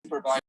provide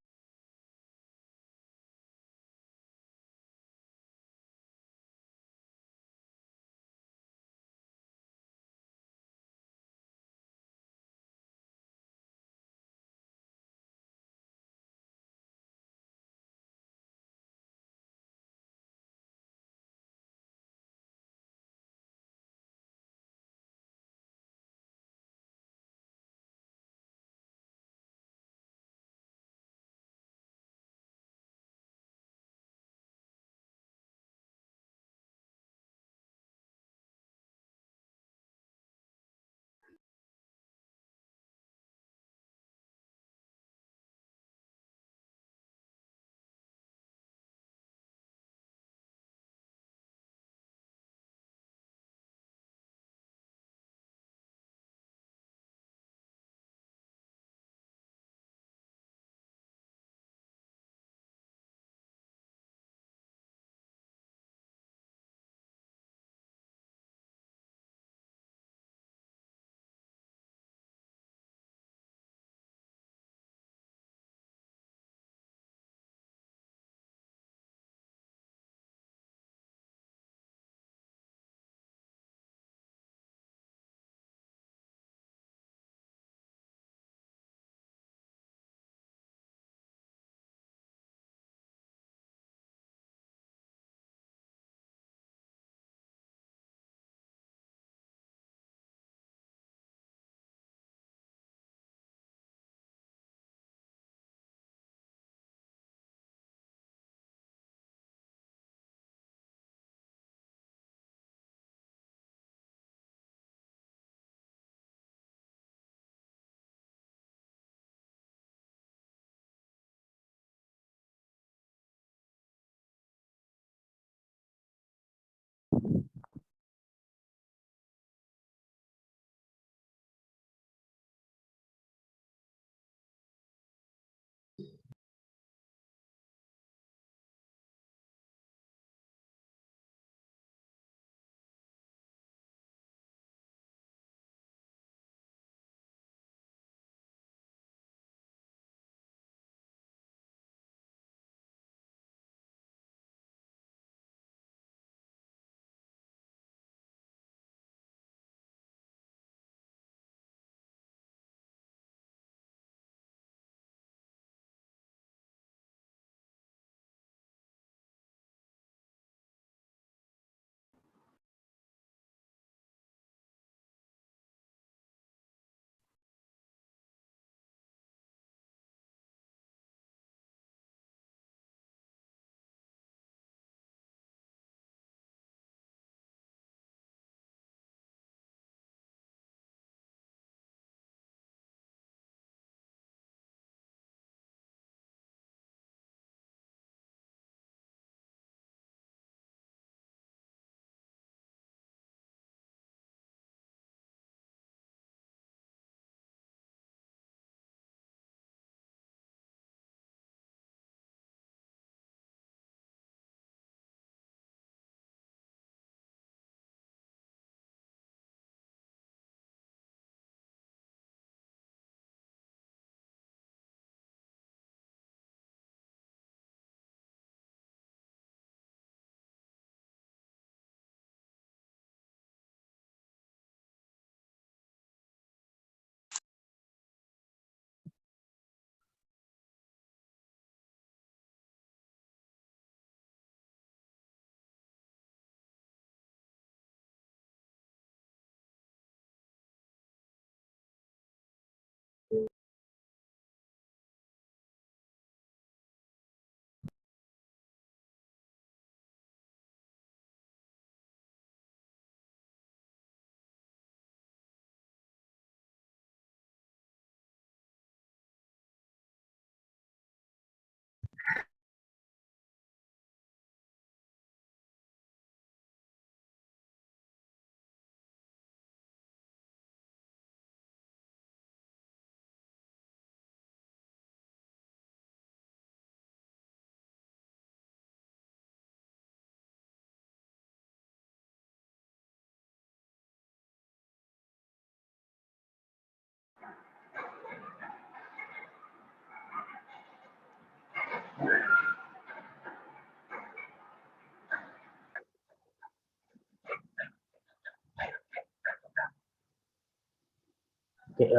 Okay,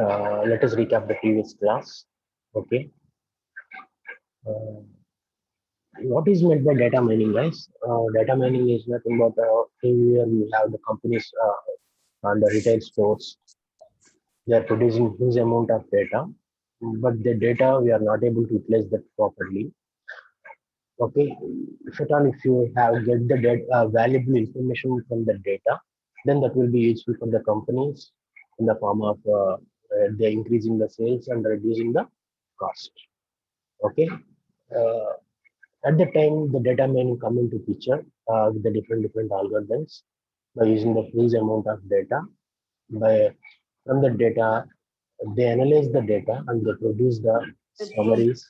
let us recap the previous class. Okay, uh, what is meant by data mining, guys? Data mining is nothing but here we have the companies and the retail stores. They are producing huge amount of data, but the data we are not able to utilize that properly. Okay, if at all if you have get the data, valuable information from the data, then that will be useful for the companies in the form of they increasing the sales and reducing the cost. Okay, uh, at the time the data mining come into picture with the different algorithms by using the huge amount of data. By from the data, they analyze the data and they produce the summaries.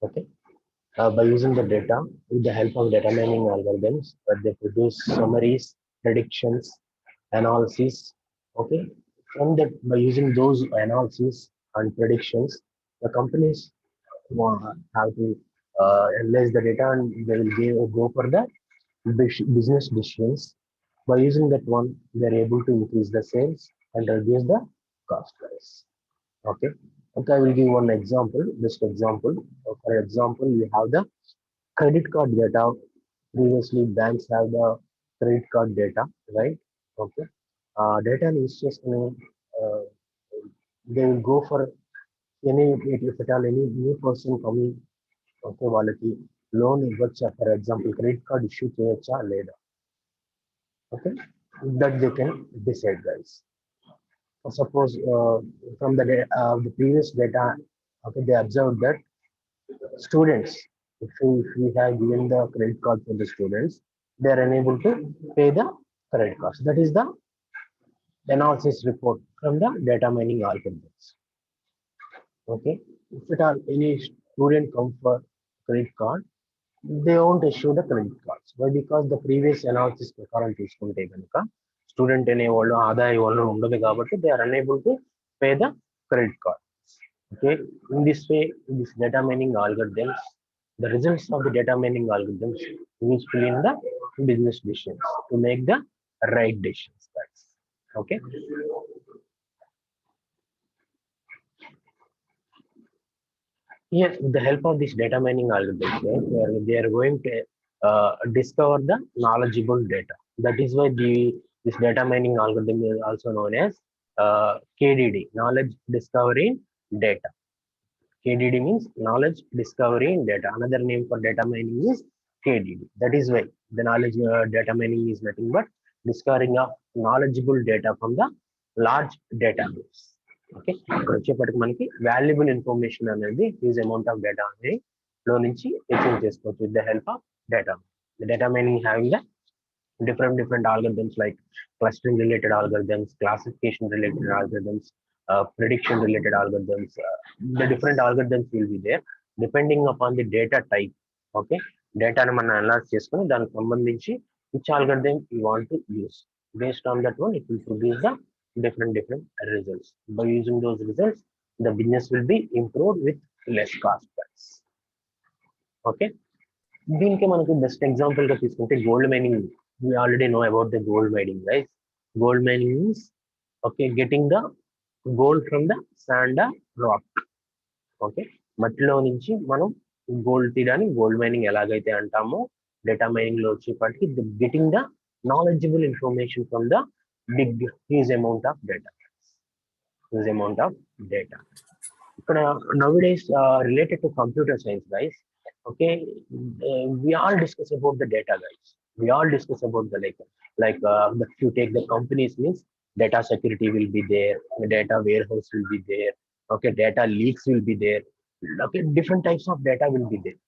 Okay, by using the data with the help of data mining algorithms, they produce summaries, predictions, analysis. Okay, from that by using those analysis and predictions, the companies have to analyze the data and they will go for the business decisions. By using that one, they are able to increase the sales and reduce the cost price. Okay. Okay, I will give one example. Just example. For example, we have the credit card data. Previously, banks have the credit card data, right? Okay. Data is just they will go for any if at all any new person coming. Okay, వాళ్ళకి loan ఇవ్వచ్చా for example credit card issue చేయొచ్చా లేదా okay that they can decide guys. Suppose from the previous data, okay, they observed that students, if we have given the credit card for the students, they are unable to pay the credit cards. That is the analysis report from the data mining algorithms. Okay, if at all any student come for credit card, they won't issue the credit cards. Why? Because the previous analysis ప్రకారం తీసుకుంటే కనుక student అనేవాళ్ళు ఆదాయ వనరు ఉండదు కాబట్టి they are unable to pay the credit card. Okay, in this way, this data mining algorithms, the results of the data mining algorithms useful in the business decisions to make the right decisions, guys. Okay. Yes, with the help of this data mining algorithms, they are going to discover the knowledgeable data. That is why this data mining algorithm is also known as KDD, knowledge discovery data. KDD means knowledge discovery in data. Another name for data mining is KDD. That is why the knowledge data mining is nothing but discovering of knowledgeable data from the large database. Okay, ఇక్కడ వచ్చేప్పటికి మనకి valuable information అనేది huge amount of data అనేది లో నుంచి achieve చేసుకోవచ్చు with the help of data. The data mining having the different algorithms like clustering related algorithms, classification related algorithms, prediction related algorithms. The different algorithms will be there depending upon the data type. Okay, డేటాను మనం analyse చేసుకుని దానికి సంబంధించి which algorithm you want to use. Based on that one, it will produce the different results. By using those results, the business will be improved with less cost price. Okay, దీనికి మనకి best example గా తీసుకుంటే gold mining. We already know about the gold mining, right? Gold mining means okay, getting the gold from the sand or rock. Okay, మట్టిలో నుంచి మనం gold తీయడానికి gold mining ఎలాగైతే అంటామో data mining లో వచ్చేప్పటికి getting the knowledgeable information from the big huge amount of data. Huge amount of data ఇక్కడ nowadays related to computer science, guys. Okay, we all discuss about the data, guys. We all discuss about the if you take the companies means data security will be there, the data warehouse will be there. Okay, data leaks will be there. Okay, different types of data will be there.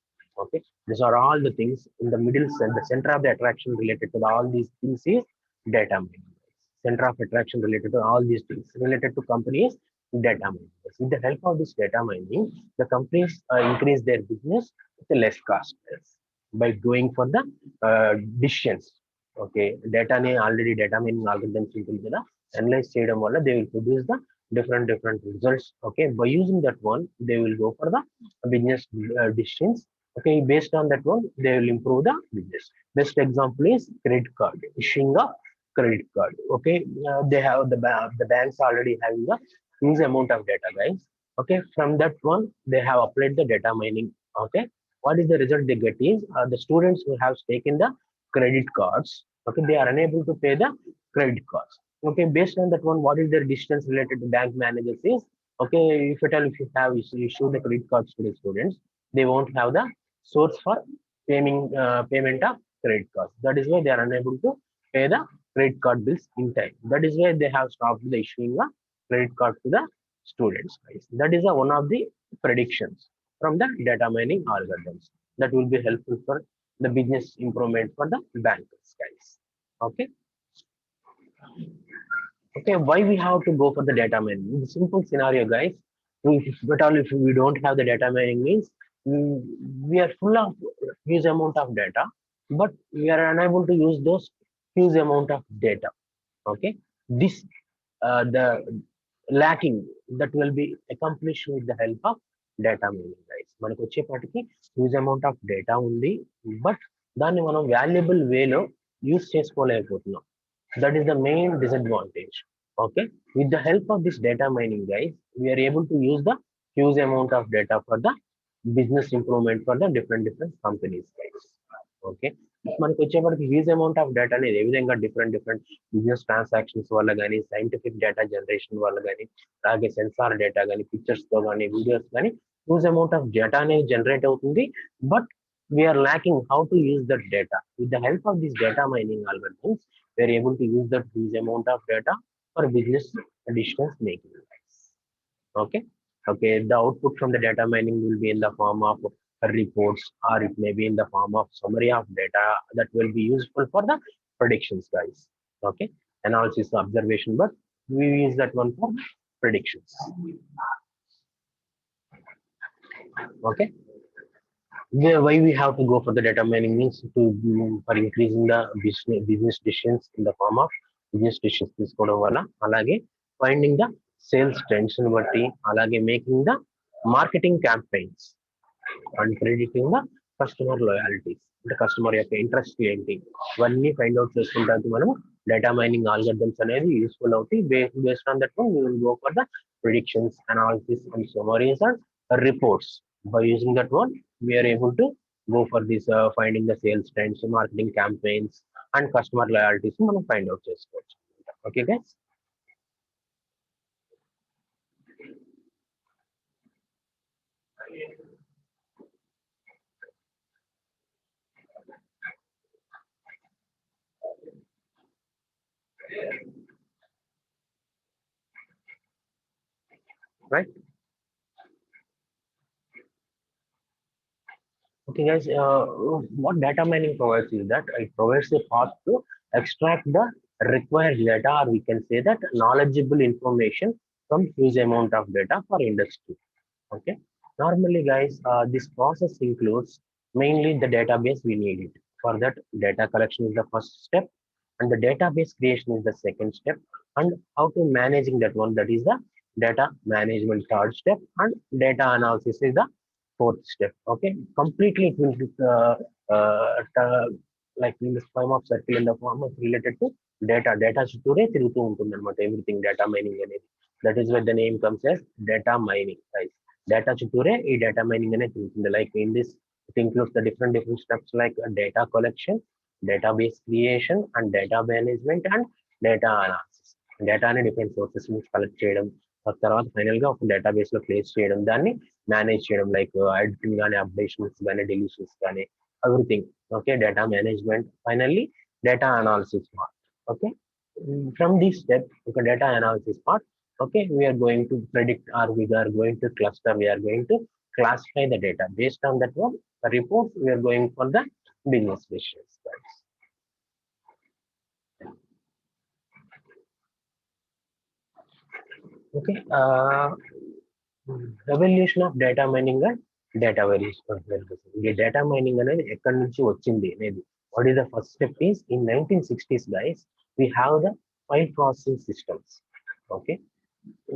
Okay, these are all the things in the middle, the center of the attraction related to all these things is data mining. Center of attraction related to all these things related to companies data mining. With the help of this data mining, the companies increase their business with a less cost by going for the decisions. Okay, data ne already data mining algorithms ఉంటుంది కదా, analyze చేయడం వల్ల they will produce the different results. Okay, by using that one, they will go for the business decisions Okay, based on that one, they will improve the business. Best example is credit card, issuing a credit card. Okay, they have the banks already having a huge amount of data, guys. Okay, from that one, they have applied the data mining. Okay, what is the result they get is the students who have taken the credit cards. Okay, they are unable to pay the credit cards. Okay, based on that one, what is their distance related to bank managers is okay. If at all, if you have issue the credit cards to the students, they won't have the source for payment of credit cards. That is why they are unable to pay the credit card bills in time. That is why they have stopped the issuing a credit card to the students, guys. That is one of the predictions from the data mining algorithms that will be helpful for the business improvement for the bankers, guys. Okay. Okay, why we have to go for the data mining? The simple scenario, guys. If we don't have the data mining means we are full of huge amount of data, but we are unable to use those huge amount of data. Okay, this the lacking that will be accomplished with the help of data mining, guys. మనకు వచ్చేపాటికి huge amount of data ఉంది, but దాన్ని మనం valuable వేలో use చేసుకోలేకపోతున్నాం. That is the main disadvantage. Okay, with the help of this data mining, guys, we are able to use the huge amount of data for the business improvement for the different companies, guys. Okay, మనకు వచ్చేప్పటికి huge amount of data అనేది ఏ విధంగా different business transactions వల్ల కానీ scientific data generation వల్ల కానీ అలాగే sensor data కానీ పిక్చర్స్ తో కానీ వీడియోస్ కానీ హ్యూజ్ అమౌంట్ ఆఫ్ డేటా అనేది జనరేట్ అవుతుంది, but we are lacking how to use that data. With the help of these data mining algorithms, we are able to use that huge amount of data for business decisions making. Okay, okay. The output from the data mining will be in the form of reports, or it may be in the form of summary of data that will be useful for the predictions, guys. Okay, analysis, observation, but we use that one for predictions. Okay. Why we have to go for the data mining means to for increasing the business decisions in the form of business decisions తీసుకోవడం వల్ల, అలాగే finding the sales trends ని బట్టి, అలాగే making the marketing campaigns and predicting the customer loyalties, అంటే customer యొక్క interest ఏంటి, ఇవన్నీ ఫైండ్ అవుట్ చేసుకుంటానికి మనం డేటా మైనింగ్ ఆల్గరిథమ్స్ అనేది యూస్ఫుల్ అవుతాయి. Based on that one we will go for the predictions, analysis and summaries and reports. By using that one, we are able to go for this finding the sales trends, marketing campaigns and customer loyalties మనం find out చేసుకోవచ్చు. Okay guys. Right. Okay, guys. What data mining provides is that it provides a path to extract the required data, or we can say that knowledgeable information from huge amount of data for industry. Okay. Normally, guys, this process includes mainly the database we need it. For that, data collection is the first step, and the database creation is the second step, and how to managing that one, that is the data management third step, and data analysis is the fourth step. Okay, completely it will be like in the form of circle, in the form of related to data చుట్టూరే తిరుగుతూ ఉంటుంది అనమాట everything data mining అనేది. That is why the name comes as data mining. Data చుట్టూరే ఈ data mining అనేది తిరుగుతుంది. Like in this it includes the different steps like data collection, database creation and data management and data analysis. డేటాని different sources నుంచి collect చేయడం, తర్వాత final గా ఒక డేటాబేస్ లో ప్లేస్ చేయడం, దాన్ని మేనేజ్ చేయడం, లైక్ ఎడిటింగ్ కానీ అప్డేషన్స్ కానీ డిలీషన్స్ కానీ everything. Okay, data management, finally data analysis part. Okay, from this step, okay, data analysis part, okay, we are going to predict, or we are going to cluster, we are going to classify the data. Based on that one, the report, we are going for the business decisions. Okay, revolution of data mining and data verification. The data mining అనేది ఎక్కడి నుంచి వచ్చింది అనేది, what is the first step is in 1960s, guys, we have the file processing systems. Okay,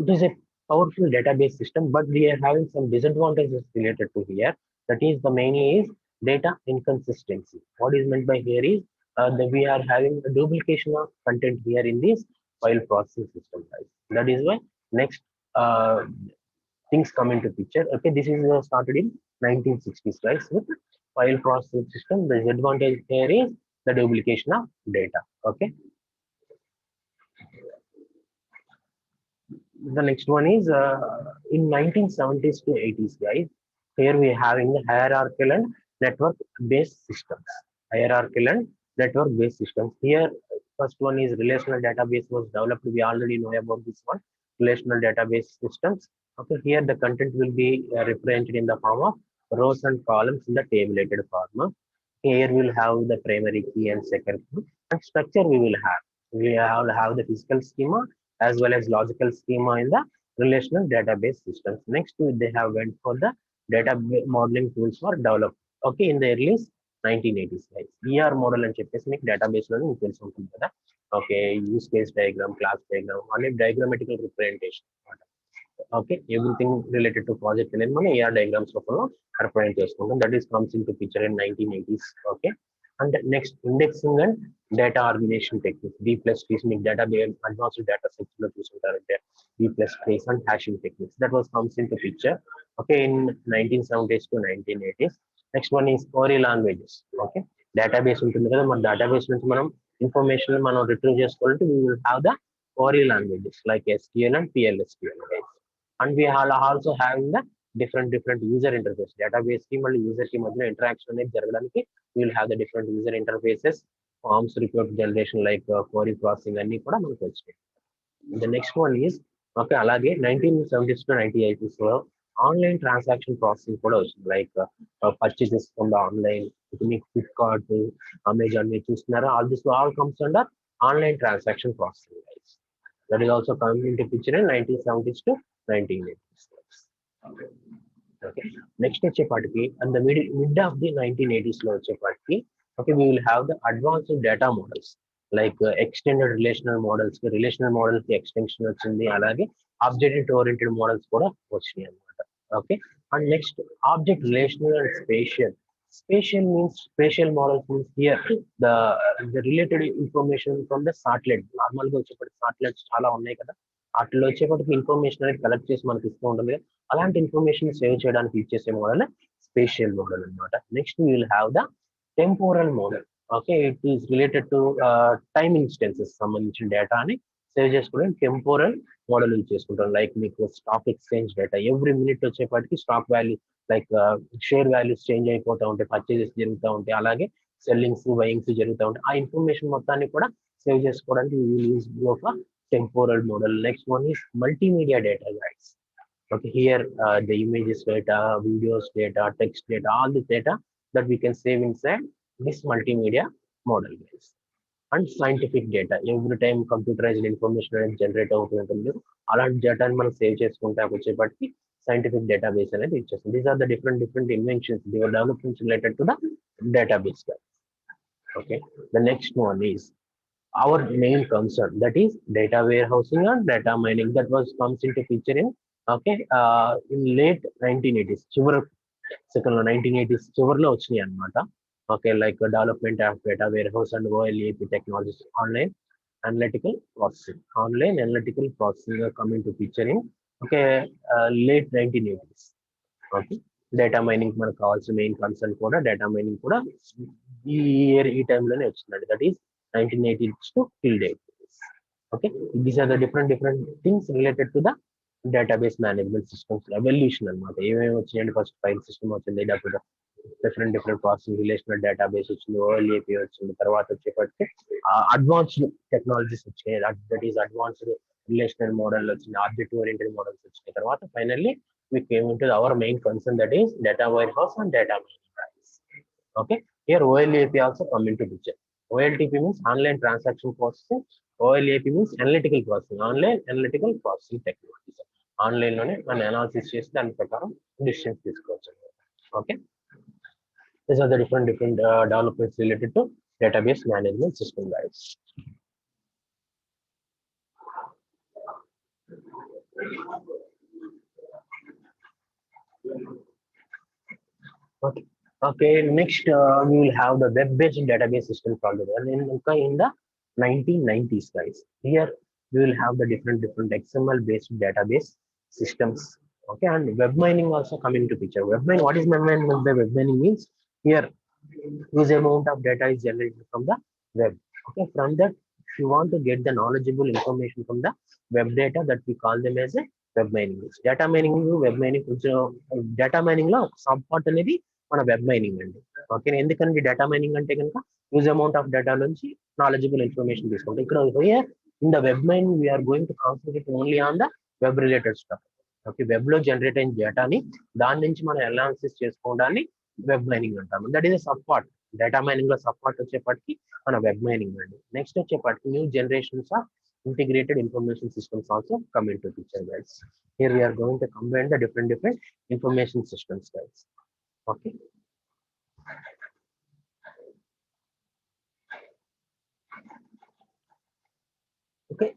it is a powerful database system, but we are having some disadvantages related to here. That is the mainly is data inconsistency. What is meant by here is that we are having a duplication of content here in this file processing system, guys. That is why next uh, things come into picture. Okay, this is started in 1960s, guys, with file processing system. The disadvantage here is the duplication of data. Okay, the next one is in 1970s to 80s, guys. Here we are having the hierarchical and network based systems. Hierarchical and network based systems. Here, first one is relational database was developed. We already know about this one. Relational database systems. Okay, here the content will be represented in the form of rows and columns in the tabulated form. Here we'll have the primary key and second key, and structure we will have. We have the physical schema as well as logical schema in the relational database systems. Next, they have went for the data modeling tools for development. Okay, in the early 1980s, guys. ER model and చెప్పేసి మీకు database లో మీకు తెలిసి ఉంటుంది కదా. Okay, use case diagram, class diagram, అనే diagrammatical representation. Okay, everything related to project అనేది మనం AR diagrams రూపంలో represent చేసుకుంటాం. That is comes into picture in 1980s. Okay, and next indexing and data organization techniques. D plus trees మీకు database advanced data sets లో చూసుకుంటారంటే D plus trees and hashing techniques. That was comes into picture. Okay, in 1970s to 1980s. Next one is query languages. Okay, database ఉంటుంది కదా, మన database నుంచి మనం information మనం retrieve చేసుకోవాలంటే we will have the query languages like SQL and PLSQL. And we are also having the different user interface. Database కి మళ్ళీ user కి మధ్యలో interaction అనేది జరగడానికి we will have the different user interfaces, forms, report generation like query processing అన్ని కూడా మనకు వచ్చినాయి. The next one is okay, అలాగే 1970s to 1980s లో ఆన్లైన్ ట్రాన్సాక్షన్ ప్రాసెసింగ్ కూడా వచ్చింది. Like purchases from the online, మీకు ఫ్లిప్కార్ట్, అమెజాన్ మీరు చూస్తున్నారా, all this all comes under online transaction processing. That is also coming into picture in 1970s to 1980s. Okay. Next వచ్చేపాటికి and the mid of the 1980s లో వచ్చేపాటికి okay, we will have the advanced data models like extended relational models. Relational models కి extension వచ్చింది, అలాగే object oriented models కూడా వచ్చినాయి అన్నమాట. Okay, and next object relational and spatial. Spatial means spatial models means here the related information from the satellite. Normal గా వచ్చేప్పటికి satellites చాలా ఉన్నాయి కదా, వాటిలో వచ్చేప్పటికి ఇన్ఫర్మేషన్ అనేది కలెక్ట్ చేసి మనకి ఇస్తూ ఉంటుంది. అలాంటి ఇన్ఫర్మేషన్ సేవ్ చేయడానికి యూజ్ చేసే మోడల్ స్పేషియల్ మోడల్ అన్నమాట. Next we will have the temporal model. Okay, it is related to time instances సంబంధించిన డేటాని సేవ్ చేసుకోవడానికి టెంపోరల్ మోడల్ యూజ్ చేసుకుంటాం. లైక్ మీకు stock exchange data every minute వచ్చేప్పటికి stock value like share values change అయిపోతూ ఉంటాయి, purchases జరుగుతూ ఉంటాయి, అలాగే సెల్లింగ్స్ బయింగ్స్ జరుగుతూ ఉంటాయి. ఆ ఇన్ఫర్మేషన్ మొత్తాన్ని కూడా సేవ్ చేసుకోవడానికి use of temporal model. Next one is multimedia data, guys. Okay, here the images data, videos data, text data, all the data that we can save inside this multimedia model, guys. And scientific data, every time computerized information అనేది generate అవుతుంది, అలాంటి డేటాని మనం save చేసుకుంటే వచ్చేప్పటికి scientific database అనేది ఇచ్చేస్తుంది. These are the different inventions, they were developments related to the database, guys. Okay, the next one is our main concern, that is data warehousing and data mining. That was comes into picture in okay in late 1980s చివరి second లో 1980s చివరిలో వచ్చినాయి అన్నమాట. Okay, like development of data warehouse and OLAP technologies, online analytical processing coming to picture in okay late 1980s. Okay, data mining మనకు కావాల్సిన main concern కూడా data mining కూడా ఈ ఇయర్ ఈ టైంలోనే వచ్చిందండి. That is 1980s to till date. Okay, these are the different things related to the database management systems evolution అన్నమాట. ఏమేమి వచ్చినాయంటే ఫస్ట్ ఫైల్ సిస్టమ్ వచ్చింది, different ప్రాసెసింగ్ రిలేషనల్ డేటాబేస్ వచ్చింది, ఓఎల్ఏపి వచ్చింది, తర్వాత వచ్చేప్పటికి అడ్వాన్స్డ్ టెక్నాలజీస్ వచ్చినాయి, that is advanced relational model వచ్చింది, ఆబ్జెక్ట్ ఓరియంటెడ్ మోడల్స్ వచ్చినాయి. తర్వాత finally we came into our main concern, that is data warehouse and data mining. Okay, here OLAP also come into picture. OLTP means online transaction processing, OLAP means analytical processing, online analytical processing technologies. Online లోనే మనం analysis చేసి దాని ప్రకారం decisions తీసుకోవచ్చు. Okay, these are the different developments related to database management system, guys. Okay. Okay. Next, we will have the web-based database systems altogether. And in the 1990s, guys, here we will have the different XML-based database systems. Okay, and web mining also come into picture. Web mining. What is web mining? Web mining means here huge amount of data is generated from the web. Okay, from that, if you want to get the knowledgeable information from the web data, that we call them as a web mining. Data mining, web mining, data mining లో sub part అనేది మన web mining అండి. Okay, ఎందుకంటే data mining అంటే కనుక huge amount of data నుంచి knowledgeable information తీసుకుంటాం. ఇక్కడ in the web mining we're going to concentrate only on the web related stuff. Okay, web లో జనరేట్ అయిన డేటాని దాని నుంచి మనం అనాలిసిస్ చేసుకోవడాన్ని వెబ్ మైనింగ్ అంటాము. That is sub part. Data mining లో సబ్ పార్ట్ వచ్చేప్పటికి మన వెబ్ మైనింగ్ అండి. నెక్స్ట్ వచ్చేప్పటికి new generations of integrated information systems also come into picture, guys. Here we are going to combine the different information systems, guys. Okay. Okay.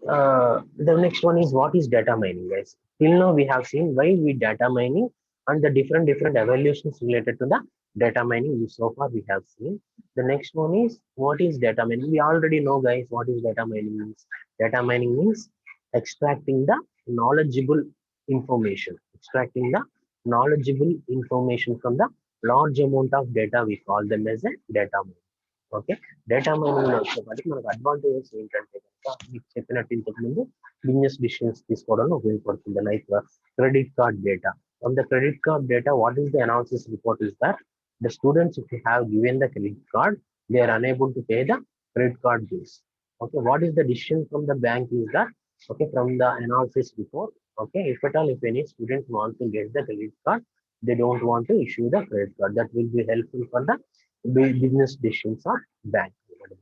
The next one is what is data mining, guys. Till now we have seen why we data mining and the different evaluations related to the data mining. So far we have seen. The next one is what is data mining. We already know, guys, what is data mining means. Data mining means extracting the knowledgeable information. Extracting the knowledgeable information from the large amount of data. We call them as a data mining. Okay, data mining లో వచ్చేప్పటికి మనకు advantages ఏంటంటే కనుక మీకు చెప్పినట్టు ఇంతకు ముందు business decisions తీసుకోవడంలో ఉపయోగపడుతుంది. Like credit card data. From the credit card data, what is the analysis report is that the students, if you have given the credit card, they are unable to pay the credit card bills. Okay, what is the decision from the bank is that, okay, from the analysis report, okay, if at all, if any student want to get the credit card, they don't want to issue the credit card. That will be helpful for the business decisions of bank.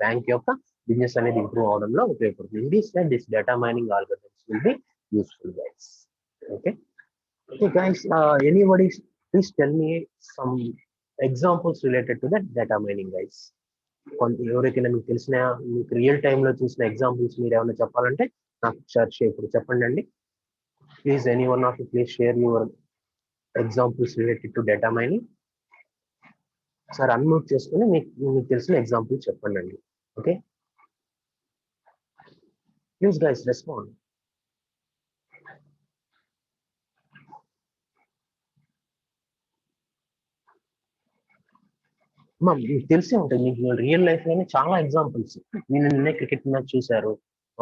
Bank యొక్క business అనేది improve అవడంలో ఉపయోగపడుతుంది. In this way, this data mining algorithms will be useful, guys. Okay. Okay, guys, anybody please tell me some examples related to that data mining, guys. ఎవరికైనా మీకు తెలిసిన, మీకు real time లో చూసిన examples మీరు ఏమైనా చెప్పాలంటే నాకు షేర్ ఇప్పుడు చెప్పండి అండి. Please any one of you please share your examples related to data mining. Sir unmute చేసుకుని మీకు తెలిసిన ఎగ్జాంపుల్ చెప్పండి అండి. Okay, please guys respond. మీకు తెలిసే ఉంటుంది, మీకు రియల్ లైఫ్ లోనే చాలా ఎగ్జాంపుల్స్. నేను నిన్నే క్రికెట్ మ్యాచ్ చూశారు,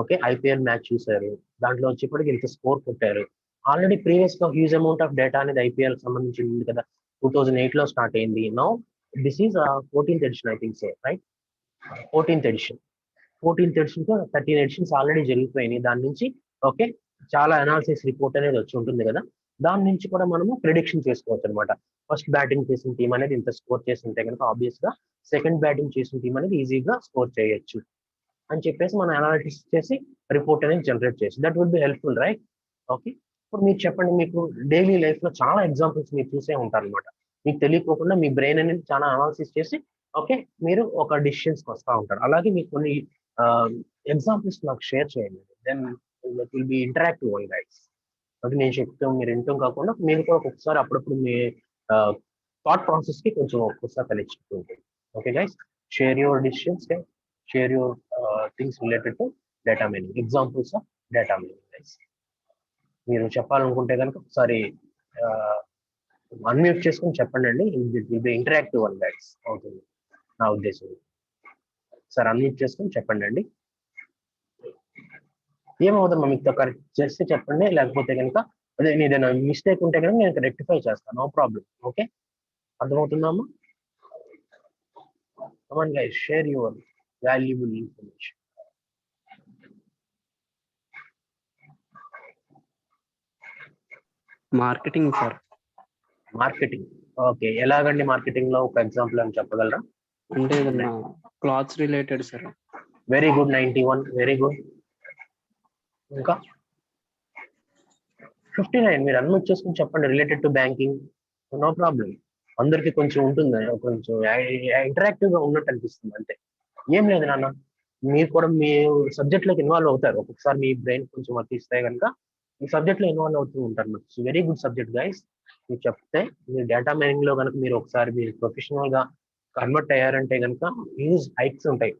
ఓకే, ఐపీఎల్ మ్యాచ్ చూశారు, దాంట్లో వచ్చేప్పటికి ఇంత స్కోర్ కొట్టారు. ఆల్రెడీ ప్రీవియస్ గా హ్యూజ్ అమౌంట్ ఆఫ్ డేటా అనేది ఐపీఎల్ సంబంధించి ఉంది కదా. 2008 లో స్టార్ట్ అయింది. Now this is 14th edition, I think so, right? 14th edition తో 13 ఎడిషన్స్ ఆల్రెడీ జరిగిపోయినాయి. దాని నుంచి ఓకే చాలా అనాలిసిస్ రిపోర్ట్ అనేది వచ్చి ఉంటుంది కదా. దాని నుంచి కూడా మనము ప్రిడిక్షన్ చేసుకోవచ్చు అనమాట. ఫస్ట్ బ్యాటింగ్ చేసిన టీం అనేది ఇంత స్కోర్ చేస్తుంటే కనుక ఆబ్వియస్ గా సెకండ్ బ్యాటింగ్ చేసిన టీం అనేది ఈజీగా స్కోర్ చేయొచ్చు అని చెప్పేసి మనం అనాలిసిస్ చేసి రిపోర్ట్ అనేది జనరేట్ చేసి, that would be helpful, right? Okay, ఇప్పుడు మీరు చెప్పండి, మీకు డైలీ లైఫ్ లో చాలా ఎగ్జాంపుల్స్ మీరు చూసే ఉంటారు అనమాట. మీకు తెలియకోకుండా మీ బ్రెయిన్ అనేది చాలా అనాలిసిస్ చేసి ఓకే మీరు ఒక డిసిషన్స్ కి వస్తూ ఉంటారు. అలాగే మీకు కొన్ని ఎగ్జాంపుల్స్ నాకు షేర్ చేయండి. Then it will be interactive one, guys. అంటే నేను చెప్తాం మీరు వింటాం కాకుండా మీరు కూడా ఒక్కొక్కసారి అప్పుడప్పుడు మీ థాట్ ప్రాసెస్ కి కొంచెం ఒక్కొక్కసారి కనెక్ట్ ఉంటుంది. Okay guys, share your decisions, share your things related to data mining, examples of data mining, guys. మీరు చెప్పాలనుకుంటే కనుక ఒకసారి అన్మ్యూట్ చేసుకుని చెప్పండి అండి. ఇది ఇంటరాక్టివ్ వన్, గైస్, అవుతుంది నా ఉద్దేశం. సార్ అన్మ్యూట్ చేసుకుని చెప్పండి అండి. ఏమవుతుందమ్మా మీకు కరెక్ట్ చేస్తే చెప్పండి, లేకపోతే కనుక అదే ఏదైనా మిస్టేక్ ఉంటే కనుక నేను రెక్టిఫై చేస్తాను, నో ప్రాబ్లం. ఓకే, అర్థమవుతుందమ్మా? Come on guys, share your valuable information. Marketing sir. Marketing, okay, ఎలాగండి మార్కెటింగ్ లో ఒక ఎగ్జాంపుల్ అని చెప్పగలరా? అంటే ఏదన్నా clothes related sir. Very good, 91, very good. ఇంకా 59 మీరు అన్మ్యూట్ చేసుకుని చెప్పండి, related to banking, no problem. అందరికి కొంచెం ఉంటుంది, కొంచెం ఇంటరాక్టివ్ గా ఉన్నట్టు అనిపిస్తుంది అంతే, ఏం లేదు నాన్న. మీరు కూడా మీ సబ్జెక్ట్ లోకి ఇన్వాల్వ్ అవుతారు. ఒక్కొక్కసారి మీ బ్రెయిన్ కొంచెం వర్క్ ఇస్తే కనుక ఈ సబ్జెక్ట్ లో ఇన్వాల్వ్ అవుతూ ఉంటారు. Very good subject, guys. మీకు చెప్తే మీరు డేటా మైనింగ్ లో కనుక మీరు ఒకసారి మీరు ప్రొఫెషనల్ గా కన్వర్ట్ అయ్యారంటే కనుక హ్యూజ్ హైక్స్ ఉంటాయి.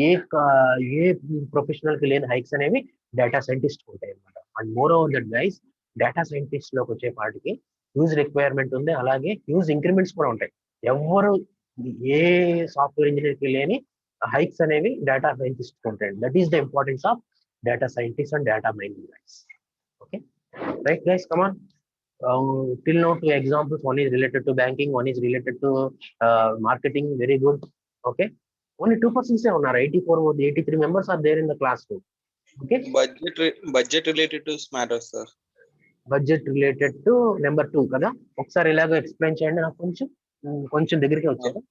ఏ ప్రొఫెషనల్ కి లేని హైక్స్ అనేవి డేటా సైంటిస్ట్ ఉంటాయి అనమాట. And more over that guys, data scientist లోకి వచ్చేపాటికి హ్యూజ్ రిక్వైర్మెంట్ ఉంది, అలాగే హ్యూజ్ ఇంక్రిమెంట్స్ కూడా ఉంటాయి. ఎవరు ఏ సాఫ్ట్వేర్ ఇంజనీర్ కి లేని హైక్స్ అనేవి డేటా సైంటిస్ట్ ఉంటాయి. That is the importance of data scientists and data mining guys. Okay, right guys, come on. Till now 2 examples, one is related to banking, one is related to marketing. Very good. Okay, only 2% say on 84 or the 83 members are there in the classroom. Okay, budget related to matters sir. Budget related to number 2 kada okkari ilaga explain cheyandi నాకు కొంచెం దగ్గరికి వచ్చారు.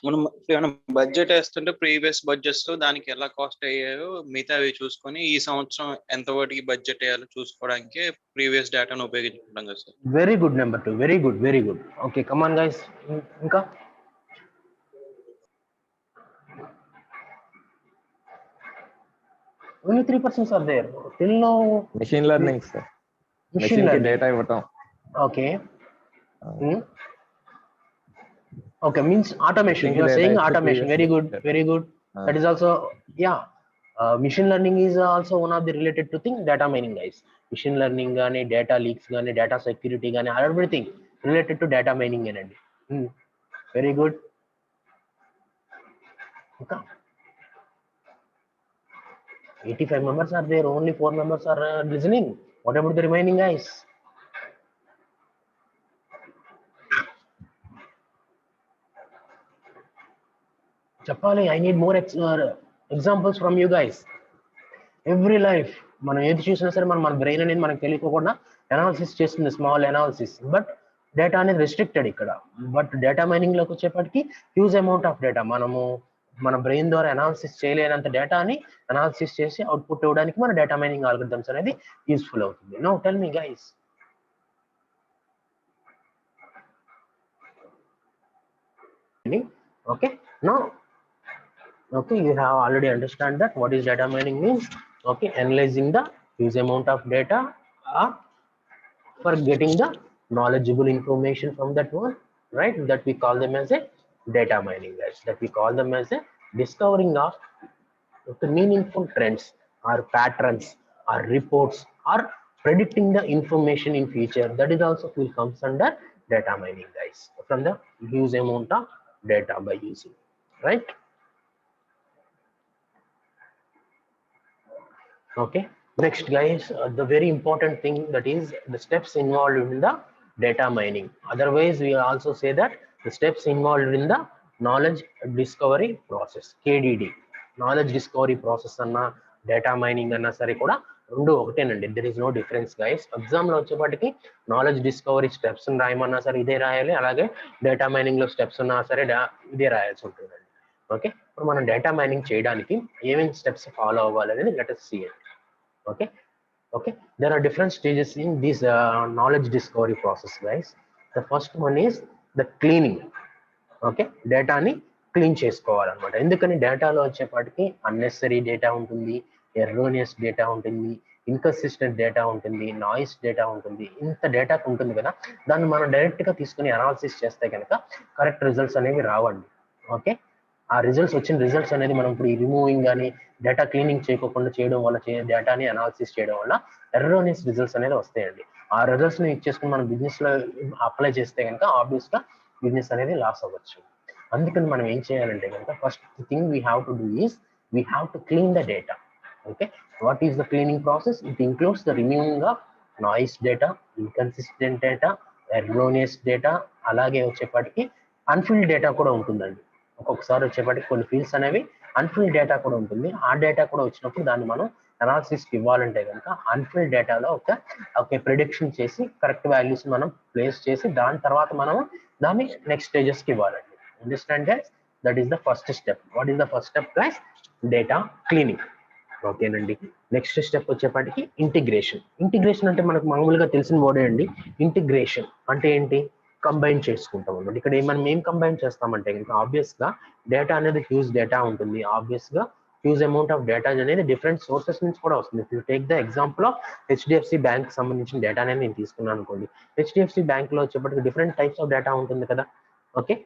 మనం ఏమైనా budget వేస్తుంటే previous budgets లో దానికి ఎలా కాస్ట్ అయ్యాయో మిగతా అవి చూసుకొని ఈ సంవత్సరం ఎంత వాటికి బడ్జెట్ వేయాలో చూసుకోవడానికి ప్రీవియస్ డేటాను ఉపయోగించుకుంటాం కదా sir. Very good number 2, very good, very good. Okay, come on guys. ఇంకా only 3% are there till now. Machine learning sir. Machine learning data ఇవ్వటం. Okay. Okay, means automation. You are saying automation. Very good, very good. That is also, yeah. Machine learning is also one of the related to thing data mining guys. Machine learning gaani, data leaks gaani, data security gaani, everything related to data mining anandi. Very good. Okay. 85 members are there, only 4 members are listening. What about the remaining guys? చెప్పాలి. I need more examples from you guys. Every life మనం ఏది చూసినా సరే మన brain అనేది మనకు తెలియకుండా analysis చేస్తుంది, స్మాల్ అనాలిసిస్. బట్ డేటా అనేది రెస్ట్రిక్టెడ్ ఇక్కడ. బట్ డేటా మైనింగ్ లోకి వచ్చేప్పటికి హ్యూజ్ అమౌంట్ ఆఫ్ డేటా మనము మన బ్రెయిన్ ద్వారా అనాలిసిస్ చేయలేనంత డేటాని అనాలిసిస్ చేసి అవుట్పుట్ ఇవ్వడానికి మన డేటా మైనింగ్ ఆల్గరిథమ్స్ అనేది యూస్ఫుల్ అవుతుంది. Now tell me guys. Okay, now okay, you have already understand that what is data mining means. Okay, analyzing the huge amount of data for getting the knowledgeable information from that one, right? That we call them as a data mining guys. That we call them as a discovering of the meaningful trends or patterns or reports or predicting the information in future. That is also will comes under data mining guys, from the huge amount of data by using, right? Okay, next guys, the very important thing, that is the steps involved in the data mining. Otherwise we also say that the steps involved in the knowledge discovery process, KDD. Knowledge discovery process అన్న డేటా మైనింగ్ అన్నా సరే కూడా రెండు ఒకటేనండి. There is no difference guys. Exam లో వచ్చేపాటికి నాలెడ్జ్ డిస్కవరీ స్టెప్స్ రాయమన్నా సరే ఇదే రాయాలి, అలాగే డేటా మైనింగ్ లో స్టెప్స్ ఉన్నా సరే ఇదే రాయాల్సి ఉంటుందండి. ఓకే, ఇప్పుడు మనం డేటా మైనింగ్ చేయడానికి ఏమేమి స్టెప్స్ ఫాలో అవ్వాలి అనేది let us see it. Okay, there are different stages in this knowledge discovery process guys. The first one is the cleaning. Okay, డేటాని క్లీన్ చేసుకోవాలన్నమాట. ఎందుకని డేటాలో వచ్చేపాటికి అన్నెసరీ డేటా ఉంటుంది, ఎర్రోనియస్ డేటా ఉంటుంది, ఇన్కన్సిస్టెంట్ డేటా ఉంటుంది, నాయిస్ డేటా ఉంటుంది. ఇంత డేటా ఉంటుంది కదా, దాన్ని మనం డైరెక్ట్ గా తీసుకుని అనాలిసిస్ చేస్తే కనుక కరెక్ట్ రిజల్ట్స్ అనేవి రావండి. ఓకే, ఆ రిజల్ట్స్ వచ్చిన రిజల్ట్స్ అనేది మనం ఇప్పుడు రిమూవింగ్ కానీ డేటా క్లీనింగ్ చేయకుండా చేయడం వల్ల, డేటాని అనాలిసిస్ చేయడం వల్ల ఎర్రోనియస్ రిజల్ట్స్ అనేది వస్తాయండి. ఆ రిజల్ట్స్ ని ఇచ్చేసుకుని మనం బిజినెస్ లో అప్లై చేస్తే కనుక ఆబ్వియస్ గా బిజినెస్ అనేది లాస్ అవ్వచ్చు. అందుకని మనం ఏం చేయాలంటే కనుక first thing we have to do is we have to clean the data. Okay, what is the cleaning process? It includes the removing of noise data, inconsistent data, erroneous data, అలాగే వచ్చేపాటికి unfilled data కూడా ఉంటుందండి. ఒక్కొక్కసారి వచ్చేపాటికి కొన్ని fields అనేవి unfilled data కూడా ఉంటుంది. ఆ డేటా కూడా వచ్చినప్పుడు దాన్ని మనం అనాలిసిస్కి ఇవ్వాలంటే కనుక అన్ఫిల్డ్ డేటాలో ఒక ప్రిడిక్షన్ చేసి కరెక్ట్ వాల్యూస్ మనం ప్లేస్ చేసి దాని తర్వాత మనం దాన్ని నెక్స్ట్ స్టేజెస్కి ఇవ్వాలండి. Understand guys? That is the first step. What is the first step guys? Data cleaning. ఓకేనండి. నెక్స్ట్ స్టెప్ వచ్చేపాటికి ఇంటిగ్రేషన్. ఇంటిగ్రేషన్ అంటే మనకు మామూలుగా తెలిసిన వర్డే అండి. ఇంటిగ్రేషన్ అంటే ఏంటి? కంబైన్ చేసుకుంటాం అన్నమాట. ఇక్కడ మనం ఏం కంబైన్ చేస్తామంటే కనుక ఆబ్వియస్ గా డేటా అనేది హ్యూజ్ డేటా ఉంటుంది. ఆబ్వియస్ గా హ్యూజ్ అమౌంట్ ఆఫ్ డేటా అనేది డిఫరెంట్ సోర్సెస్ నుంచి కూడా వస్తుంది. If you take the example of HDFC bank సంబంధించిన డేటా అనేది నేను తీసుకున్నాను అనుకోండి. హెచ్డిఎఫ్సి బ్యాంక్ లో వచ్చేప్పటికి డిఫరెంట్ టైప్స్ ఆఫ్ డేటా ఉంటుంది కదా. ఓకే,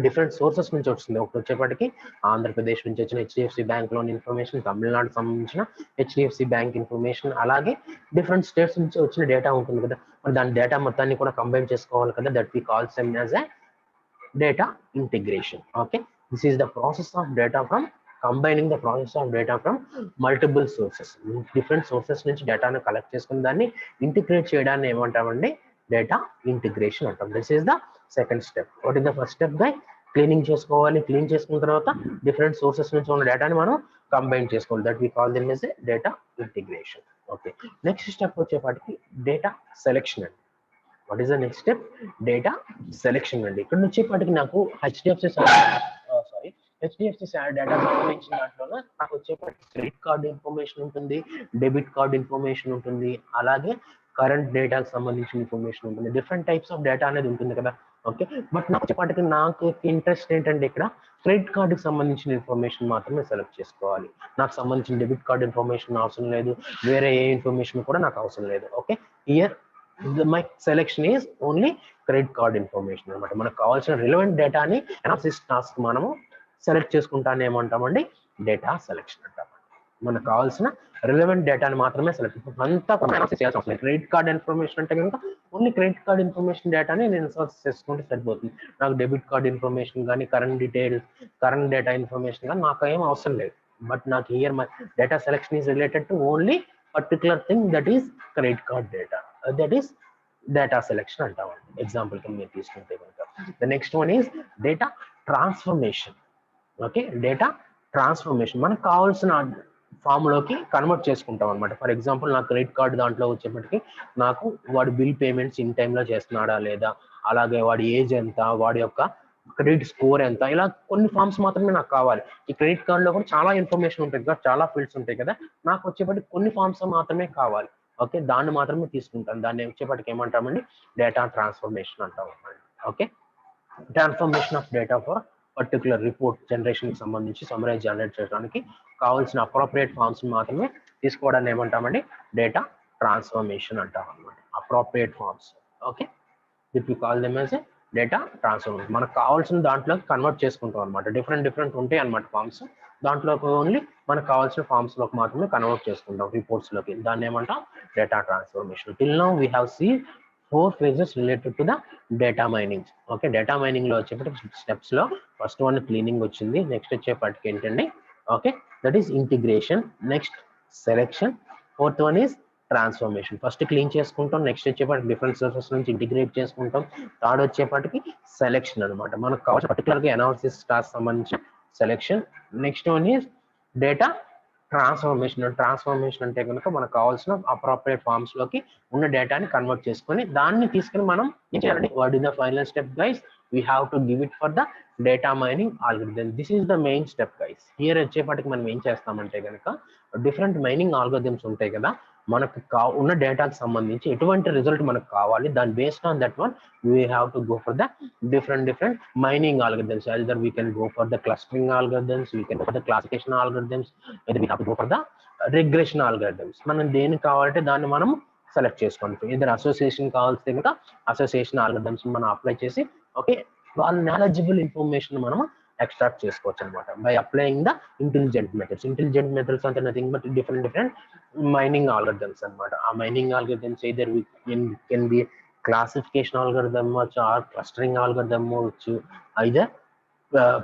డిఫరెంట్ సోర్సెస్ నుంచి వస్తుంది. ఒకటి వచ్చేప్పటికి ఆంధ్రప్రదేశ్ నుంచి వచ్చిన హెచ్డిఎఫ్సి బ్యాంక్ లోని ఇన్ఫర్మేషన్, తమిళనాడు సంబంధించిన హెచ్డిఎఫ్సి బ్యాంక్ ఇన్ఫర్మేషన్, అలాగే డిఫరెంట్ స్టేట్స్ నుంచి వచ్చిన డేటా ఉంటుంది కదా. మరి దాని డేటా మొత్తాన్ని కూడా కంబైన్ చేసుకోవాలి కదా. That we calls them as a data integration. Okay, this is the process of data from combining the process of data from multiple sources. Different sources నుంచి డేటాను కలెక్ట్ చేసుకుని దాన్ని ఇంటిగ్రేట్ చేయడాన్ని ఏమంటామండి, డేటా ఇంటిగ్రేషన్ అంటాం. This is the second step. What is the first step guy? Cleaning చేసుకోవాలి. Clean చేసుకున్న తర్వాత different sources నుంచి ఉన్న డేటాని మనం కంబైన్ చేసుకోవాలి. That we call them as a data integration. Okay, next step వచ్చేపాటికి డేటా సెలెక్షన్ అండి. What is the next step? Data selection అండి. ఇక్కడ వచ్చేపాటికి నాకు హెచ్డిఎఫ్సి డేటా సంబంధించిన దాంట్లో నాకు వచ్చేపాటికి క్రెడిట్ కార్డ్ ఇన్ఫర్మేషన్ ఉంటుంది, డెబిట్ కార్డ్ ఇన్ఫర్మేషన్ ఉంటుంది, అలాగే కరెంట్ డేటాకి సంబంధించిన ఇన్ఫర్మేషన్ ఉంటుంది. డిఫరెంట్ టైప్స్ ఆఫ్ డేటా అనేది ఉంటుంది కదా. ఓకే, బట్ నాకు వచ్చేపాటికి నాకు ఇంట్రెస్ట్ ఏంటంటే ఇక్కడ క్రెడిట్ కార్డుకి సంబంధించిన ఇన్ఫర్మేషన్ మాత్రమే సెలెక్ట్ చేసుకోవాలి. నాకు సంబంధించిన డెబిట్ కార్డ్ ఇన్ఫర్మేషన్ అవసరం లేదు, వేరే ఏ ఇన్ఫర్మేషన్ కూడా నాకు అవసరం లేదు. Okay, here my selection is only credit card information అన్నమాట. మనకు కావాల్సిన రిలవెంట్ డేటాని అనాలిసిస్ టాస్క్ మనము సెలెక్ట్ చేసుకుంటానే ఏమంటామండి, డేటా సెలెక్షన్ అంటామండి. మనకు కావాల్సిన రిలవెంట్ డేటాని మాత్రమే సెలెక్ట్ అంతా అనాలిసిస్ చేయాల్సిన అవసరం లేదు. క్రెడిట్ కార్డ్ ఇన్ఫర్మేషన్ అంటే కనుక ఓన్లీ క్రెడిట్ కార్డ్ ఇన్ఫర్మేషన్ డేటాని నేను సర్చ్ చేసుకుంటే సరిపోతుంది. నాకు డెబిట్ కార్డ్ ఇన్ఫర్మేషన్ కానీ కరెంట్ డేటా ఇన్ఫర్మేషన్ కానీ నాకు ఏం అవసరం లేదు. బట్ నాకు here my data selection is related to only particular thing, that is credit card data. That is data selection అంటామండి. ఎగ్జాంపుల్ కింద మీరు తీసుకుంటే కనుక the next one is data transformation. Okay, data transformation మనకు కావాల్సిన ఫామ్ లోకి convert చేసుకుంటాం అనమాట. ఫర్ ఎగ్జాంపుల్ నాకు క్రెడిట్ కార్డ్ దాంట్లో వచ్చేప్పటికి నాకు వాడి బిల్ పేమెంట్స్ ఇన్ టైంలో చేస్తున్నాడా లేదా, అలాగే వాడి ఏజ్ ఎంత, వాడి యొక్క క్రెడిట్ స్కోర్ ఎంత, ఇలా కొన్ని ఫామ్స్ మాత్రమే నాకు కావాలి. ఈ క్రెడిట్ కార్డ్ లో కూడా చాలా ఇన్ఫర్మేషన్ ఉంటుంది కదా, చాలా ఫీల్డ్స్ ఉంటాయి కదా. నాకు వచ్చేప్పటికి కొన్ని ఫామ్స్ మాత్రమే కావాలి. ఓకే, దాన్ని మాత్రమే తీసుకుంటాను. దాన్ని వచ్చేప్పటికి ఏమంటామండి, డేటా ట్రాన్స్ఫర్మేషన్ అంటాం. Okay, transformation of data for particular report generation కి సంబంధించి సమ్మరైజ్ జనరేట్ చేయడానికి కావాల్సిన అప్రోప్రియేట్ ఫామ్స్ మాత్రమే తీసుకోవడాన్ని ఏమంటామండి, డేటా ట్రాన్స్ఫర్మేషన్ అంటాం అనమాట. Appropriate forms. Okay, that we call them as a data transformation. మనకు కావాల్సిన దాంట్లో కన్వర్ట్ చేసుకుంటాం అనమాట. డిఫరెంట్ ఉంటాయి అనమాట ఫామ్స్. దాంట్లో ఓన్లీ మనకు కావాల్సిన ఫామ్స్ లోకి మాత్రమే కన్వర్ట్ చేసుకుంటాం రిపోర్ట్స్ లోకి. దాన్ని ఏమంటాం, data transformation. Till now we have seen 4 phases related to the data mining. Okay, data mining లో వచ్చేప్పటికి స్టెప్స్ లో ఫస్ట్ వన్ క్లీనింగ్ వచ్చింది. నెక్స్ట్ వచ్చేప్పటికి ఏంటండి, okay, that is integration, next selection, fourth one is transformation. First clean చేసుకుంటాం, next వచ్చేప్పటికి different sources నుంచి integrate చేసుకుంటాం, థర్డ్ వచ్చేప్పటికి సెలెక్షన్ అనమాట. మనకు కావాల్సిన పర్టికులర్ గా అనాలిసిస్ టాస్క్ సంబంధించి selection. Next one is data transformation అంటే కనుక మనకు కావాల్సిన అప్రోప్రియేట్ ఫామ్స్ లోకి ఉన్న డేటాని కన్వర్ట్ చేసుకొని దాన్ని తీసుకుని మనం ఏం చేయాలండి, what is the final step guys, we have to give it for the data mining algorithm. This is the main step guys. Here వచ్చేప్పటికి మనం ఏం చేస్తామంటే కనుక డిఫరెంట్ మైనింగ్ ఆల్గరిథమ్స్ ఉంటాయి కదా, మనకు ఉన్న డేటాకి సంబంధించి ఎటువంటి రిజల్ట్ మనకు కావాలి, దాని based on that one we have to go for the different mining algorithms. Either we can go for the clustering algorithms, we can go for the classification algorithms, either we have to go for the regression algorithms. మనం దేని కావాలంటే దాన్ని మనం select చేసుకుంటాం. ఇద్దరు association కావాల్సి కనుక association algorithms మనం అప్లై చేసి ఓకే వాళ్ళ నాలెడ్జబుల్ ఇన్ఫర్మేషన్ మనం ఎక్స్ట్రాక్ట్ చేసుకోవచ్చు అనమాట by applying the intelligent methods అంటే nothing but different mining algorithms అనమాట. ఆ mining algorithms either we can be classification algorithm అవ్వచ్చు, ఆర్ క్లస్టరింగ్ ఆల్గరిథం అవ్వచ్చు, ఐదర్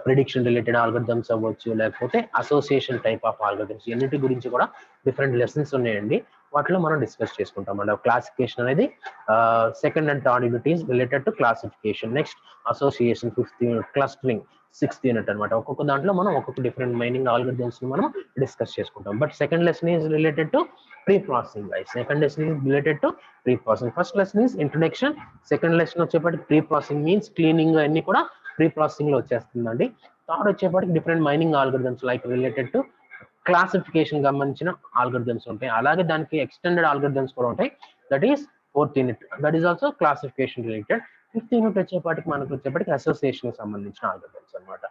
ప్రిడిక్షన్ రిలేటెడ్ ఆల్గరిథమ్స్ అవ్వచ్చు, లేకపోతే అసోసియేషన్ టైప్ ఆఫ్ ఆల్గరిథమ్స్. అన్నిటి గురించి కూడా డిఫరెంట్ లెసన్స్ ఉన్నాయండి, వాటిలో మనం డిస్కస్ చేసుకుంటాం అండి. క్లాసిఫికేషన్ అనేది second and third unit is related to classification. Next association 5th unit, clustering 6th unit అనమాట. ఒక్కొక్క దాంట్లో మనం ఒక్కొక్క డిఫరెంట్ మైనింగ్ ఆల్గరిథమ్స్ ని మనం డిస్కస్ చేసుకుంటాం. But second lesson is related to pre-processing guys. Second lesson is related to pre-processing. First lesson is introduction. Second lesson వచ్చేప్పటికి pre-processing means cleaning అన్ని కూడా pre-processing లో వచ్చేస్తుందండి. థర్డ్ వచ్చేప్పటికి different mining algorithms like related to classification సంబంధించిన algorithms ఉంటాయి, అలాగే దానికి ఎక్స్టెండెడ్ ఆల్గరిథమ్స్ కూడా ఉంటాయి. That is 4th unit, that is also classification related. Fifth unit వచ్చేపాటికి మనకు వచ్చేప్పటికి అసోసియేషన్ సంబంధించిన ఆల్గరిథమ్స్ అనమాట.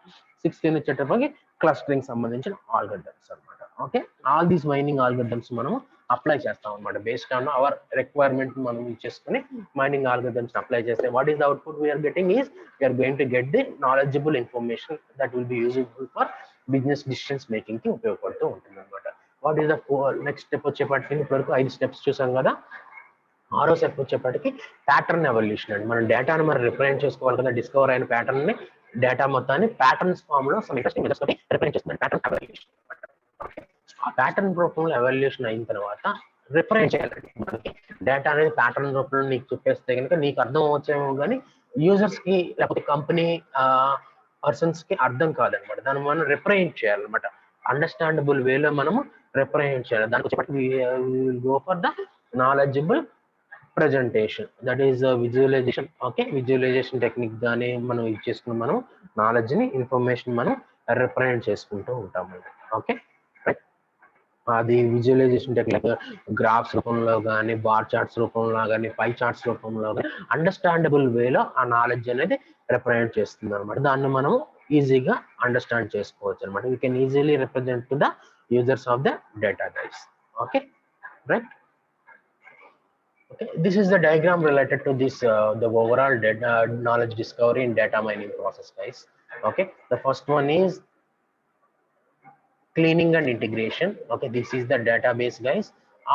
సిక్స్త్ యూనిట్ వచ్చేటప్పటికి క్లస్టరింగ్ సంబంధించిన ఆల్గరిథమ్స్ అనమాట. Okay, all these mining algorithms మనం అప్లై చేస్తాం అనమాట. బేస్డ్ ఆన్ అవర్ రిక్వైర్మెంట్ మనం చేసుకుని మైనింగ్ ఆల్గరిథమ్స్ అప్లై చేస్తే what is the output we're getting is we're going to get the knowledgeable information that will be useful for business decisions making కి ఉపయోగపడుతూ ఉంటుంది అనమాట. What is the next step వచ్చేప్పటికి ఇప్పటివరకు 5 steps చూసాం కదా. 6వ స్టెప్ వచ్చేప్పటికి ప్యాటర్న్ ఎవల్యూషన్ అండి. మనం డేటాను మనం రిప్రజెంట్ చేసుకోవాలి కదా, డిస్కవర్ అయిన ప్యాటర్న్ ని డేటా మొత్తాన్ని ప్యాటర్న్స్ ఫామ్ లో సమ్ ఇంట్రెస్టింగ్ మెథడ్స్ తోటి రిప్రజెంట్ చేస్తుంది ప్యాటర్న్ ఎవల్యూషన్. ఆ ప్యాటర్న్ రూపంలో ఎవల్యూషన్ అయిన తర్వాత రిప్రజెంట్ చేయాలండి. మనకి డేటా అనేది ప్యాటర్న్ రూపంలో నీకు చెప్పేస్తే కనుక నీకు అర్థం అవచ్చేమో కానీ యూజర్స్ కి లేకపోతే కంపెనీ పర్సన్స్ కి అర్థం కాదనమాట. దాన్ని మనం రిప్రజెంట్ చేయాలన్నమాట. అండర్స్టాండబుల్ వేలో మనము రిప్రజెంట్ చేయాలి. దానికి వచ్చేప్పటికి go for the knowledgeable presentation, that is visualization. Okay, visualization technique గానీ మనం యూజ్ చేసుకుని మనం నాలెడ్జ్ ని ఇన్ఫర్మేషన్ మనం రిప్రజెంట్ చేసుకుంటూ ఉంటాము. ఓకే రైట్, అది విజువలైజేషన్ టెక్నిక్ గ్రాఫ్స్ రూపంలో కానీ, బార్ చార్ట్స్ రూపంలో కానీ, పై చార్ట్స్ రూపంలో కానీ అండర్స్టాండబుల్ వేలో ఆ నాలెడ్జ్ అనేది రిప్రజెంట్ చేస్తుంది అనమాట. దాన్ని మనం ఈజీగా అండర్స్టాండ్ చేసుకోవచ్చు అనమాట. You can easily represent to the users of the data guys. Okay right. Okay, this is the diagram related to this the overall data knowledge discovery and data mining process, guys. Okay, the first one is cleaning and integration. Okay, this is the database, guys.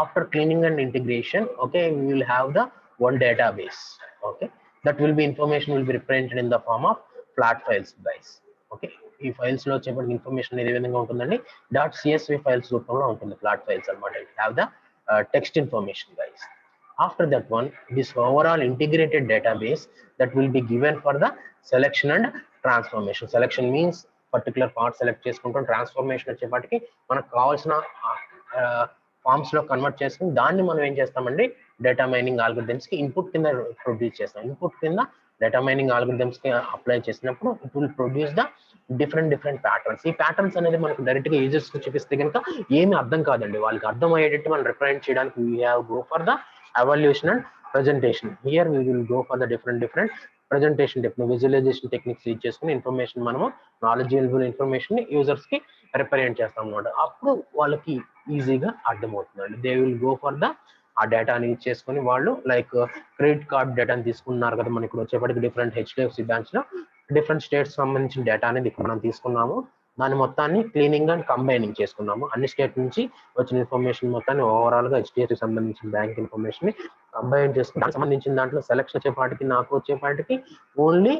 After cleaning and integration, okay, we will have the one database. Okay, that will be information will be represented in the form of flat files, guys. Okay, ఈ files లో వచ్చేప్పటికి information ఏ విధంగా ఉంటుందండి, .csv files రూపంలో ఉంటుంది, flat files అన్నమాట. Have the text information, guys. After that one, this overall integrated database that will be given for the selection and transformation. Selection means particular part select చేసుకుంటాం, transformation వచ్చేపాటికి మనకు కావాల్సిన forms లో convert చేసుకుని దాన్ని మనం ఏం చేస్తామండి, డేటా మైనింగ్ ఆల్గరిథమ్స్ కి ఇన్పుట్ కింద ప్రొడ్యూస్ చేస్తాం. ఇన్పుట్ కింద డేటా మైనింగ్ ఆల్గరిథమ్స్ కి అప్లై చేసినప్పుడు it will produce the different patterns. ఈ ప్యాటర్న్స్ అనేది మనకు డైరెక్ట్ గా యూజర్స్ కి చూపిస్తే కనుక ఏమి అర్థం కాదండి, వాళ్ళకి అర్థం అయ్యేటట్టు మనం రిప్రజెంట్ చేయడానికి we have go for the evaluation and presentation. Here we will go for the different presentation technique, visualization techniques use చేసుకుని ఇన్ఫర్మేషన్ మనము నాలెడ్జబుల్ ఇన్ఫర్మేషన్ ని యూజర్స్ కి రిప్రజెంట్ చేస్తాం అన్నమాట. అప్పుడు వాళ్ళకి ఈజీగా అర్థమవుతుందండి. They will go for the ఆ డేటాని యూజ్ చేసుకుని వాళ్ళు లైక్ క్రెడిట్ కార్డ్ డేటాని తీసుకున్నారు కదా, మనకి ఇప్పుడు వచ్చేప్పటికి డిఫరెంట్ హెచ్డిఎఫ్సి బ్యాంక్స్ లో డిఫరెంట్ స్టేట్స్ సంబంధించిన డేటా అనేది మనం తీసుకున్నాము. దాని మొత్తాన్ని క్లీనింగ్ అండ్ కంబైనింగ్ చేసుకున్నాము. అన్ని స్టేట్ నుంచి వచ్చిన ఇన్ఫర్మేషన్ మొత్తాన్ని ఓవరాల్ గా హెచ్డిఎఫ్సి సంబంధించిన బ్యాంక్ ఇన్ఫర్మేషన్ ని కంబైన్ చేసుకుని దానికి సంబంధించిన దాంట్లో సెలెక్షన్ వచ్చేపాటికి నాకు వచ్చేపాటికి only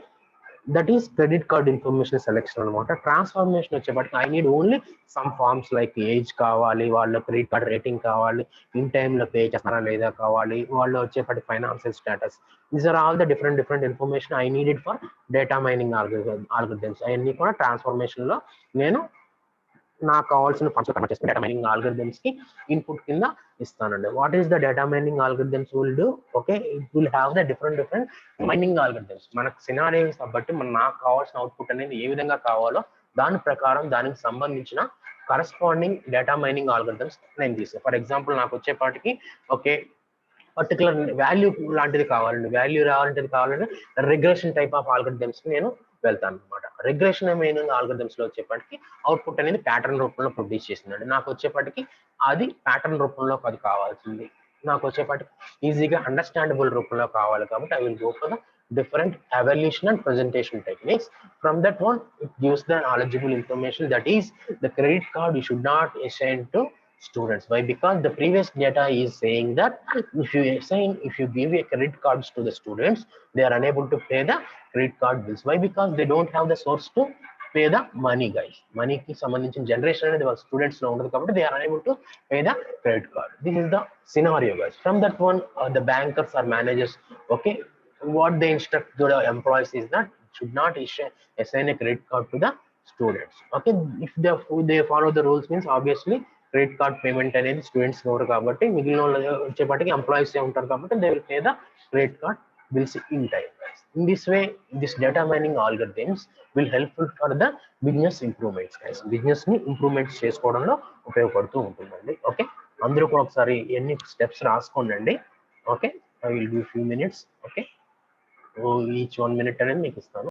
that is credit card information selection అనమాట. ట్రాన్స్ఫర్మేషన్ వచ్చేపాటికి I need only some forms like age కావాలి, వాళ్ళ క్రెడిట్ కార్డ్ రేటింగ్ కావాలి, ఇన్ టైంలో పే చేస్తారా లేదా కావాలి, వాళ్ళు వచ్చేపాటి financial status. These are all the different information I needed for data mining algorithms. అవన్నీ కూడా ట్రాన్స్ఫర్మేషన్ లో నేను నాకు కావాల్సిన ఫంక్షన్ కన్వర్ట్ చేసుకుని డేటా మైనింగ్ ఆల్గరిథమ్స్ కి ఇన్పుట్ కింద ఇస్తానండి. What is the data mining algorithms will do? Okay, it will have the different mining algorithms. మనకు సినారియోస్ బట్టి నాకు కావాల్సిన అవుట్పుట్ అనేది ఏ విధంగా కావాలో దాని ప్రకారం దానికి సంబంధించిన కరస్పాండింగ్ డేటా మైనింగ్ ఆల్గరిథమ్స్ నేను తీసాను. ఫర్ ఎగ్జాంపుల్ నాకు వచ్చేపాటికి ఓకే పర్టికులర్ వాల్యూ లాంటిది కావాలండి, వాల్యూ కావాలంటే రిగ్రెషన్ టైప్ ఆఫ్ ఆల్గరిథమ్స్ నేను వెళ్తాను అనమాట. రిగ్రెషన్ మైనింగ్ ఆల్గరిథమ్స్ లో వచ్చేప్పటికి అవుట్పుట్ అనేది ప్యాటర్న్ రూపంలో ప్రొడ్యూస్ చేసిందండి. నాకు వచ్చేప్పటికి అది ప్యాటర్న్ రూపంలో అది కావాల్సింది, నాకు వచ్చేప్పటికి ఈజీగా అండర్స్టాండబుల్ రూపంలో కావాలి కాబట్టి I will go for the different evaluation and presentation techniques. From that one, it gives the knowledgeable information, that is the credit card you should not assign to students. Why? Because the previous data is saying that if you give a credit cards to the students, they are unable to pay the credit card bills. Why? Because they don't have the source to pay the money, guys. Money ki sambandhinchina generation అనేది వాళ్ళ students లో ఉండదు కాబట్టి they are unable to pay the credit card. This is the scenario, guys. From that one, the bankers or managers, okay, what they instruct to the employees is that should not assign a credit card to the students. Okay, if they follow the rules means obviously credit card payment అనేది students ఎవరు కాబట్టి మిగిలిన వచ్చేపాటికి employees ఉంటారు కాబట్టి they will pay the credit card bills in time. In this way, this data mining algorithms will helpful for the business improvements, guys. Business ని improvements చేసుకోవడంలో ఉపయోగపడుతూ ఉంటుందండి. ఓకే, అందరూ కూడా ఒకసారి ఎన్ని స్టెప్స్ రాసుకోండి. Okay, I will give few minutes. Okay. Each 1 minute అనేది మీకు ఇస్తాను.